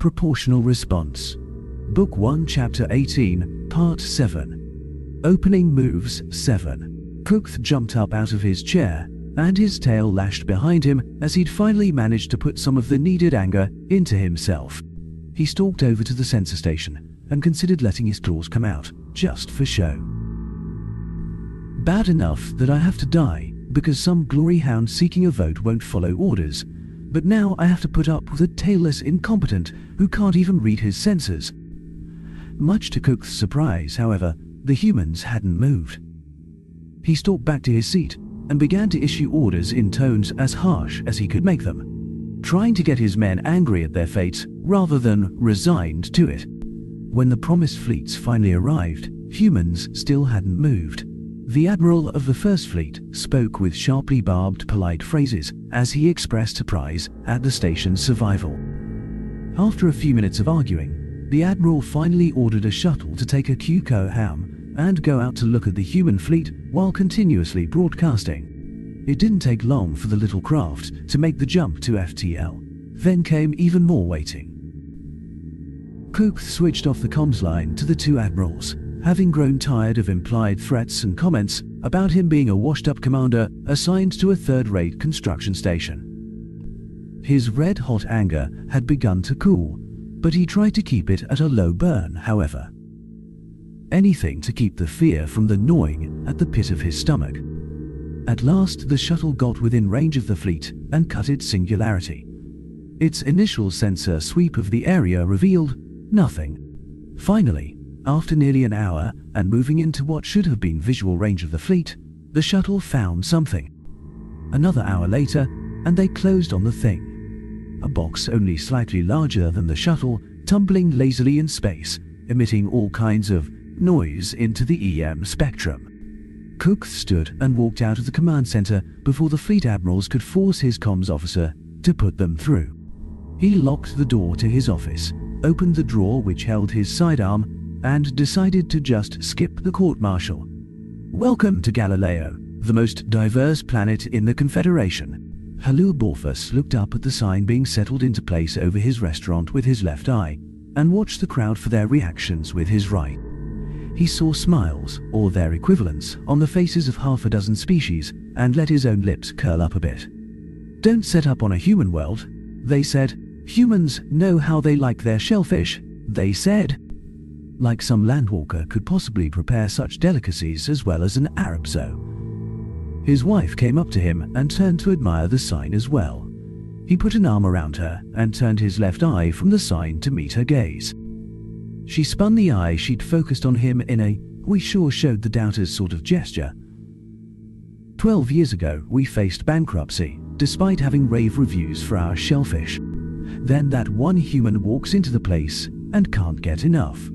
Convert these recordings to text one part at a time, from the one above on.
Proportional Response. Book 1, Chapter 18, Part 7. Opening Moves 7. Cook jumped up out of his chair, and his tail lashed behind him as he'd finally managed to put some of the needed anger into himself. He stalked over to the sensor station and considered letting his claws come out, just for show. Bad enough that I have to die because some glory hound seeking a vote won't follow orders, but now I have to put up with a tailless incompetent who can't even read his sensors. Much to Cook's surprise, however, the humans hadn't moved. He stalked back to his seat and began to issue orders in tones as harsh as he could make them, trying to get his men angry at their fates rather than resigned to it. When the promised fleets finally arrived, humans still hadn't moved. The Admiral of the First Fleet spoke with sharply barbed polite phrases as he expressed surprise at the station's survival. After a few minutes of arguing, the Admiral finally ordered a shuttle to take a QCO ham and go out to look at the human fleet while continuously broadcasting. It didn't take long for the little craft to make the jump to FTL. Then came even more waiting. Cook switched off the comms line to the two admirals, having grown tired of implied threats and comments about him being a washed-up commander assigned to a third-rate construction station. His red-hot anger had begun to cool, but he tried to keep it at a low burn, however. Anything to keep the fear from the gnawing at the pit of his stomach. At last, the shuttle got within range of the fleet and cut its singularity. Its initial sensor sweep of the area revealed nothing. Finally, after nearly an hour and moving into what should have been visual range of the fleet, the shuttle found something. Another hour later, and they closed on the thing. A box only slightly larger than the shuttle, tumbling lazily in space, emitting all kinds of noise into the EM spectrum. Cook stood and walked out of the command center before the fleet admirals could force his comms officer to put them through. He locked the door to his office, opened the drawer which held his sidearm, and decided to just skip the court-martial. Welcome to Galileo, the most diverse planet in the Confederation. Halil Borfus looked up at the sign being settled into place over his restaurant with his left eye, and watched the crowd for their reactions with his right. He saw smiles, or their equivalents, on the faces of half a dozen species, and let his own lips curl up a bit. Don't set up on a human world, they said. Humans know how they like their shellfish, they said. Like some landwalker could possibly prepare such delicacies as well as an Arab zoo. His wife came up to him and turned to admire the sign as well. He put an arm around her and turned his left eye from the sign to meet her gaze. She spun the eye she'd focused on him in a "we sure showed the doubters" sort of gesture. 12 years ago, we faced bankruptcy, despite having rave reviews for our shellfish. Then that one human walks into the place and can't get enough.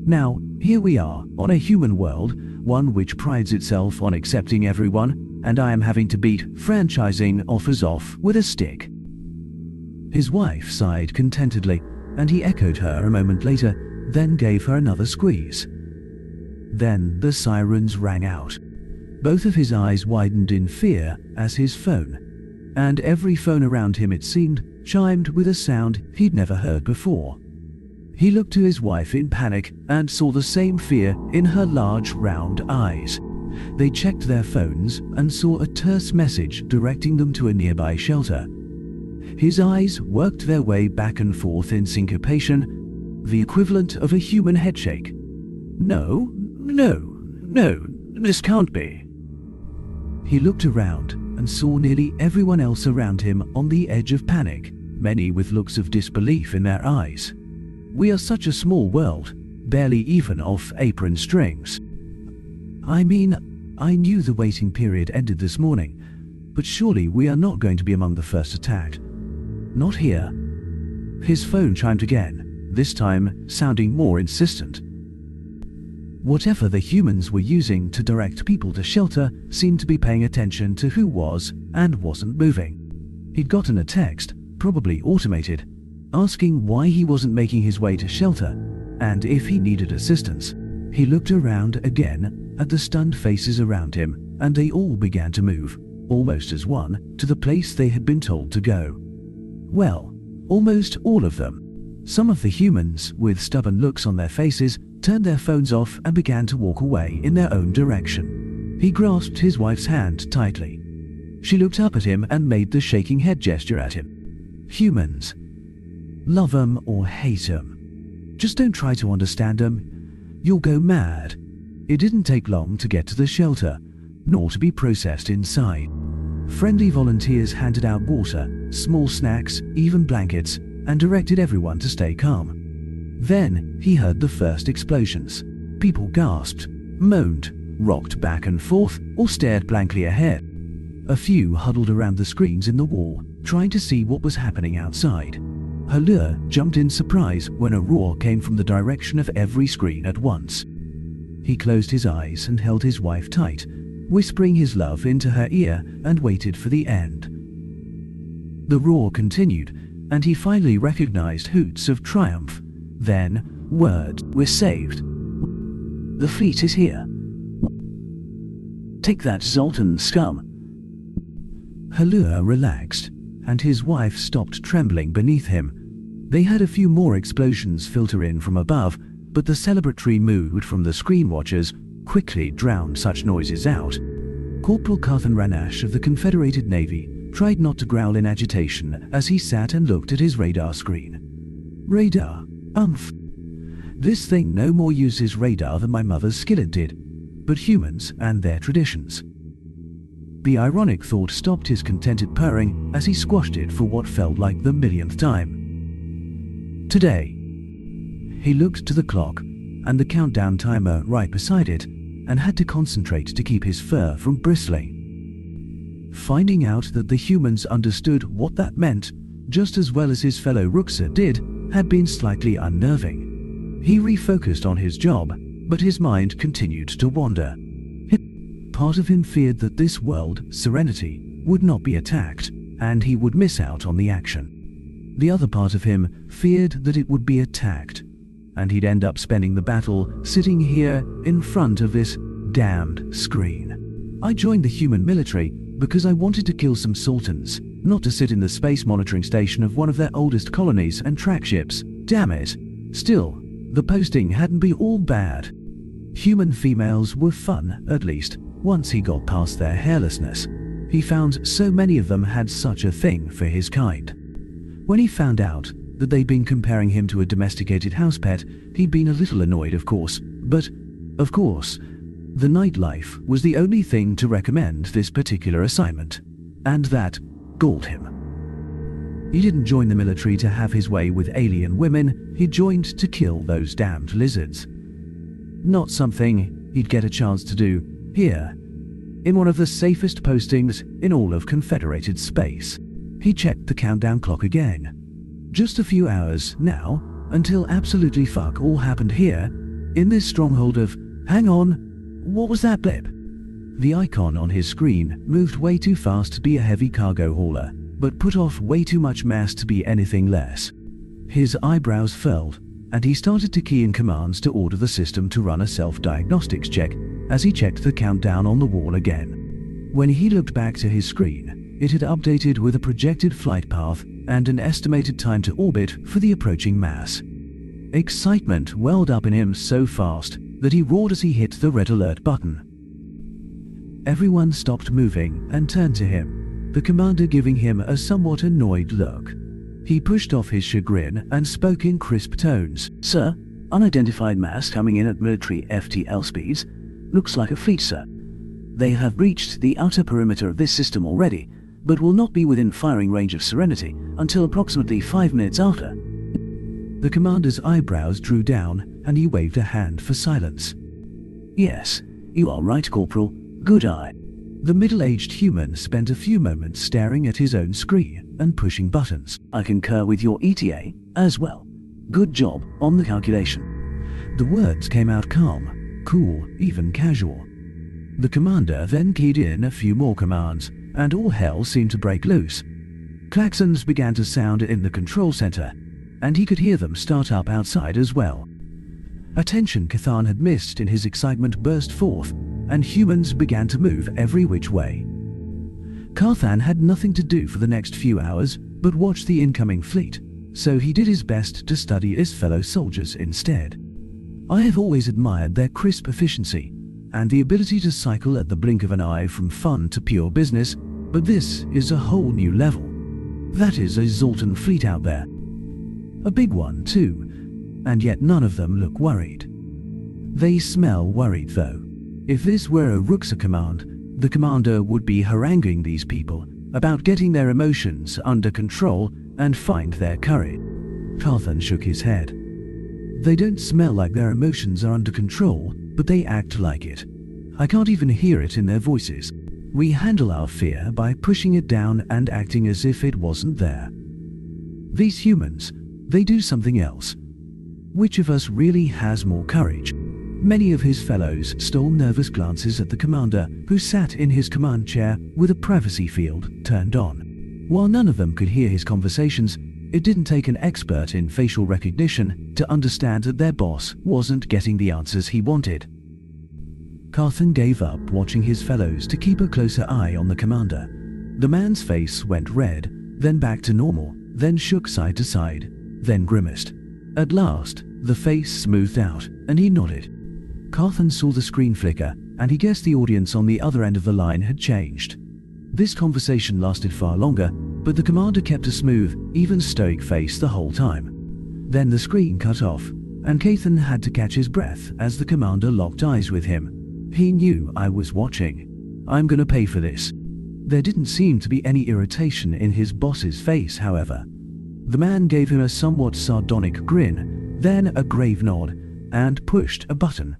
Now, here we are, on a human world, one which prides itself on accepting everyone, and I am having to beat franchising offers off with a stick. His wife sighed contentedly, and he echoed her a moment later, then gave her another squeeze. Then the sirens rang out. Both of his eyes widened in fear as his phone, and every phone around him, it seemed, chimed with a sound he'd never heard before. He looked to his wife in panic and saw the same fear in her large, round eyes. They checked their phones and saw a terse message directing them to a nearby shelter. His eyes worked their way back and forth in syncopation, the equivalent of a human headshake. No, this can't be. He looked around and saw nearly everyone else around him on the edge of panic, many with looks of disbelief in their eyes. We are such a small world, barely even off apron strings. I mean, I knew the waiting period ended this morning, but surely we are not going to be among the first attacked. Not here. His phone chimed again, this time sounding more insistent. Whatever the humans were using to direct people to shelter seemed to be paying attention to who was and wasn't moving. He'd gotten a text, probably automated, asking why he wasn't making his way to shelter, and if he needed assistance. He looked around again at the stunned faces around him, and they all began to move, almost as one, to the place they had been told to go. Well, almost all of them. Some of the humans, with stubborn looks on their faces, turned their phones off and began to walk away in their own direction. He grasped his wife's hand tightly. She looked up at him and made the shaking head gesture at him. Humans. Love 'em or hate 'em. Just don't try to understand 'em. You'll go mad. It didn't take long to get to the shelter, nor to be processed inside. Friendly volunteers handed out water, small snacks, even blankets, and directed everyone to stay calm. Then he heard the first explosions. People gasped, moaned, rocked back and forth, or stared blankly ahead. A few huddled around the screens in the wall, trying to see what was happening outside. Halur jumped in surprise when a roar came from the direction of every screen at once. He closed his eyes and held his wife tight, whispering his love into her ear, and waited for the end. The roar continued, and he finally recognized hoots of triumph. Then, words, "We're saved. The fleet is here. Take that, Zoltan scum." Halur relaxed, and his wife stopped trembling beneath him. They had a few more explosions filter in from above, but the celebratory mood from the screen watchers quickly drowned such noises out. Corporal Carthan Ranash of the Confederated Navy tried not to growl in agitation as he sat and looked at his radar screen. Radar? Umph. This thing no more uses radar than my mother's skillet did, but humans and their traditions. The ironic thought stopped his contented purring as he squashed it for what felt like the millionth time. Today. He looked to the clock and the countdown timer right beside it, and had to concentrate to keep his fur from bristling. Finding out that the humans understood what that meant, just as well as his fellow Ruxa did, had been slightly unnerving. He refocused on his job, but his mind continued to wander. Part of him feared that this world, Serenity, would not be attacked, and he would miss out on the action. The other part of him feared that it would be attacked, and he'd end up spending the battle sitting here in front of this damned screen. I joined the human military because I wanted to kill some sultans, not to sit in the space monitoring station of one of their oldest colonies and track ships. Damn it. Still, the posting hadn't been all bad. Human females were fun, at least, once he got past their hairlessness. He found so many of them had such a thing for his kind. When he found out that they'd been comparing him to a domesticated house pet, he'd been a little annoyed, of course, but, of course, the nightlife was the only thing to recommend this particular assignment, and that galled him. He didn't join the military to have his way with alien women, he joined to kill those damned lizards. Not something he'd get a chance to do here, in one of the safest postings in all of Confederated space. He checked the countdown clock again. Just a few hours now, until absolutely fuck all happened here, in this stronghold of, hang on, what was that blip? The icon on his screen moved way too fast to be a heavy cargo hauler, but put off way too much mass to be anything less. His eyebrows furled, and he started to key in commands to order the system to run a self-diagnostics check as he checked the countdown on the wall again. When he looked back to his screen, it had updated with a projected flight path and an estimated time to orbit for the approaching mass. Excitement welled up in him so fast that he roared as he hit the red alert button. Everyone stopped moving and turned to him, the commander giving him a somewhat annoyed look. He pushed off his chagrin and spoke in crisp tones. "Sir, unidentified mass coming in at military FTL speeds. Looks like a fleet, sir. They have breached the outer perimeter of this system already, but will not be within firing range of Serenity until approximately 5 minutes after." The commander's eyebrows drew down and he waved a hand for silence. "Yes, you are right, Corporal. Good eye." The middle-aged human spent a few moments staring at his own screen and pushing buttons. "I concur with your ETA as well. Good job on the calculation." The words came out calm, cool, even casual. The commander then keyed in a few more commands, and all hell seemed to break loose. Klaxons began to sound in the control center, and he could hear them start up outside as well. Attention Cathan had missed in his excitement burst forth, and humans began to move every which way. Carthan had nothing to do for the next few hours but watch the incoming fleet, so he did his best to study his fellow soldiers instead. I have always admired their crisp efficiency and the ability to cycle at the blink of an eye from fun to pure business, but this is a whole new level. That is a Zoltan fleet out there. A big one too, and yet none of them look worried. They smell worried though. If this were a Ruxa command, the commander would be haranguing these people about getting their emotions under control and find their courage. Carthan shook his head. They don't smell like their emotions are under control, but they act like it. I can't even hear it in their voices. We handle our fear by pushing it down and acting as if it wasn't there. These humans, they do something else. Which of us really has more courage? Many of his fellows stole nervous glances at the commander, who sat in his command chair with a privacy field turned on. While none of them could hear his conversations, it didn't take an expert in facial recognition to understand that their boss wasn't getting the answers he wanted. Carthan gave up watching his fellows to keep a closer eye on the commander. The man's face went red, then back to normal, then shook side to side, then grimaced. At last, the face smoothed out, and he nodded. Carthan saw the screen flicker, and he guessed the audience on the other end of the line had changed. This conversation lasted far longer, but the commander kept a smooth, even stoic face the whole time. Then the screen cut off, and Carthan had to catch his breath as the commander locked eyes with him. He knew I was watching. I'm gonna pay for this. There didn't seem to be any irritation in his boss's face, however. The man gave him a somewhat sardonic grin, then a grave nod, and pushed a button.